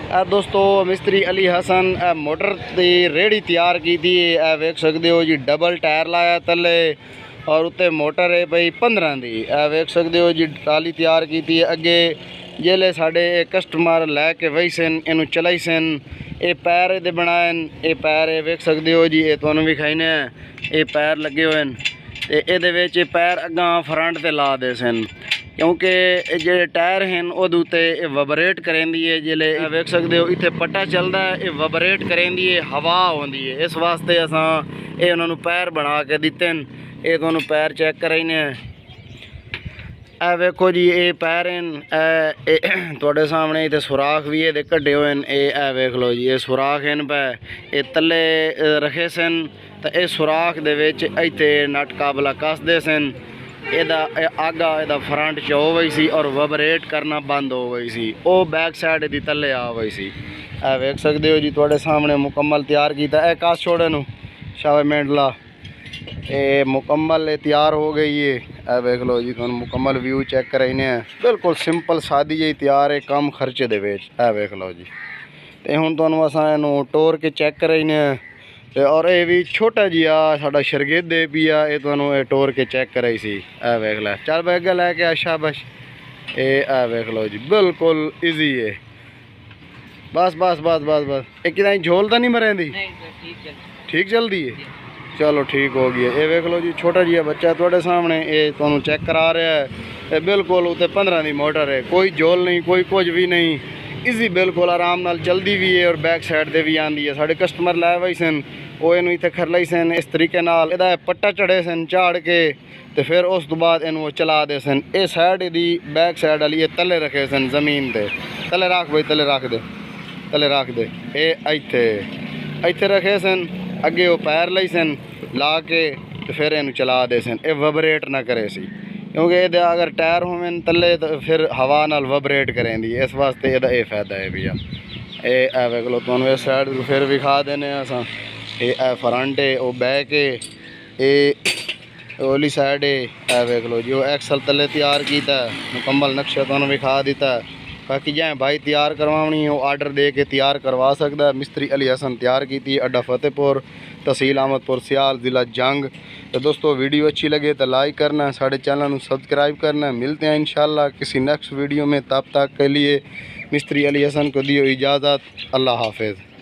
दोस्तों मिस्त्री अली हसन मोटर की रेहड़ी तैयार की थी। वेख सकते हो जी, डबल टायर लाया तले और उत्ते मोटर है भाई 15 दी। वेख सकते हो जी, ट्राली तैयार की थी। अगे जेले साढ़े कस्टमर लैके वही सन, इनू चलाई सन। ये पैर ये बनाए, ये पैर वेख सकते हो जी, ये तुहानू विखाईने। ये पैर लगे हुए हैं तो ये पैर अगा फ्रंट से ला दे सन, क्योंकि जे टायर हैं वो वबरेट करेंदी है। जिले वेख सकते हो इतने पट्टा चलता है, ये वबरेट करेंदी है, हवा आती है। इस वास्ते असा ये उन्होंने पैर बना के दिते हैं। ये तुहानू पैर चेक कराइने। वेखो जी, ये पैर हैं थोड़े सामने। इतने सुराख भी ये कड्डे हुए हैं। ये वेख लो जी, ये सुराख हैं पे ये तले रखे सन। तो ये सुराख दे विच इत्थे नट काबला कसदे सन। एदा आगा एदा फ्रंट च हो गई सी और वबरेट करना बंद हो गई सी। वो बैक साइड दी तले आ गई सी। वेख सकते हो जी, थोड़े सामने मुकम्मल तैयार किया। कस छोड़े नू शावे मेंडला, ये मुकम्मल तैयार हो गई है। वेख लो जी, तुहानू मुकम्मल व्यू चेक कराइने। बिल्कुल सिंपल सादी जी तैयार है, कम खर्चे दे विच। वेख लो जी, तो हुण तुहानू असां इनू टोर के चेक कराइने। और ये भी छोटा जिहा साडा शरगिर्द भी आ, ये तुहानू टोर के चेक कराई सी। वेख लै, चल भाई अगे लैके आ शाबाश। ये वेख लो जी, बिल्कुल ईजी है। बस बस बस बस बस, ये कि झोल तो नहीं मरेंदी? ठीक चलती है, चलो ठीक हो गया। ये वेख लो जी, छोटा जिहा बच्चा थोड़े सामने, ये तुहानू चेक करा रहा है। ये बिल्कुल उत्ते 15 की मोटर है, कोई झोल नहीं, कोई कुछ भी नहीं। ईजी बिल्कुल आराम नाल चलती भी है और बैक साइड से भी आती है। साढ़े कस्टमर लै वही सन, वो इनू इतने खरलाई सन इस तरीके नाल। इहदा पट्टा चढ़े सन झाड़ के, तो फिर उस तो बाद इनू चला दे सन। ये साइड दी बैक साइड वाली ये तले रखे सन जमीन ते। तले रख भाई, तले रख दे, तले रख दे। ये इत्थे रखे सन। अगे वो पैर लई सन ला के, तो फिर इनू चला दे सन। ये वबरेट ना करे सी, क्योंकि ये अगर टायर होवन तले तो फिर हवा नाल वबरेट करेंदी। इस वास्ते ये फायदा है भैया। ये वेख लो, तुहानू इस साइड फिर विखा देने असां। ये फ्रंट है, वो बैक है, ये ओली साइड है। वेख लो जी, वो एक्सल तले तैयार किया, मुकम्मल नक्शा तुहानू विखा दिता। बाकी जैं भाई तैयार करवानी हो आर्डर दे के तैयार करवा सकता है। मिस्त्री अली हसन तैयार की थी, अड्डा फतेहपुर, तहसील अहमदपुर सियाल, ज़िला जंग। तो दोस्तों वीडियो अच्छी लगे तो लाइक करना, साढ़े चैनल को सब्सक्राइब करना। मिलते हैं इंशाल्लाह किसी नेक्स्ट वीडियो में। तब तक के लिए मिस्त्री अली हसन को दियो इजाज़त। अल्लाह हाफिज़।